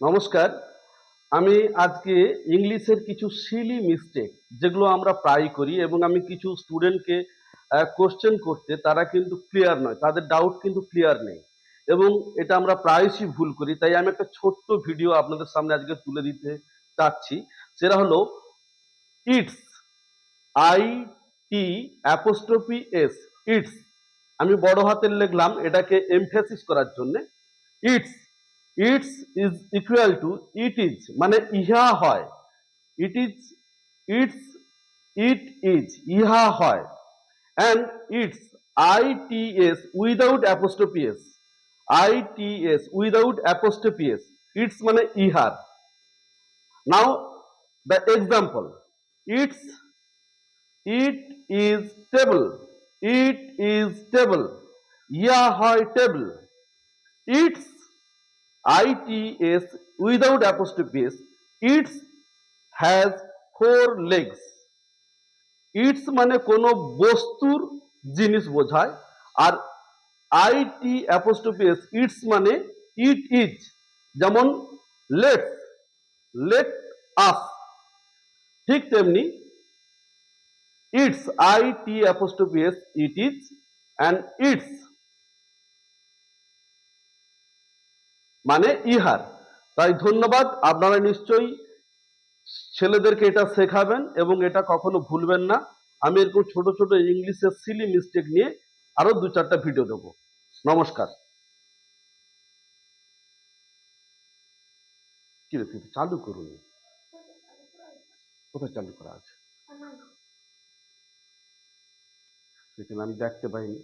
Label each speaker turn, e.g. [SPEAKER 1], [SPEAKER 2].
[SPEAKER 1] নমস্কার। আমি আজকে ইংলিশের কিছু সিলি মিস্টেক যেগুলো আমরা প্রায়ই করি এবং আমি কিছু স্টুডেন্টকে কোশ্চেন করতে তারা কিন্তু ক্লিয়ার নয়, তাদের ডাউট কিন্তু ক্লিয়ার নেই এবং এটা আমরা প্রায়শই ভুল করি। তাই আমি একটা ছোট্ট ভিডিও আপনাদের সামনে আজকে তুলে দিতে চাচ্ছি। সেটা হলো it's, I T apostrophe S, it's. আমি বড় হাতের লিখলাম এটাকে এমফেসিস করার জন্য। It's, it's is equal to it is, মানে ইহা হয়। It is, it's, it is, ইহা হয়। And its, I T S without apostrophe S, I T S without apostrophe S, its মানে ইহার। Now the example, it's, it is table, it is table, ইয়া হয় table. It's, ITS without apostrophe s, it's has four legs. It's মানে কোনো বস্তুর জিনিস বোঝায়, আর IT apostrophe S its মানে ইট ইজ, যেমন লেটস, লেট আস। ঠিক তেমনি it's, IT apostrophe S it is, and it's মানে ইহার। তাই ধন্যবাদ, আপনারা নিশ্চয়ই ছেলেদেরকে এটা শেখাবেন এবং এটা কখনো ভুলবেন না। আমি এরকম ছোট ছোট ইংলিশের সিলি মিস্টেক নিয়ে আরো 2-4টা ভিডিও দেবো। নমস্কার। কি রে, তুই চালু করুন, কোথায় চালু করা আছে সেখানে আমি দেখতে পাইনি।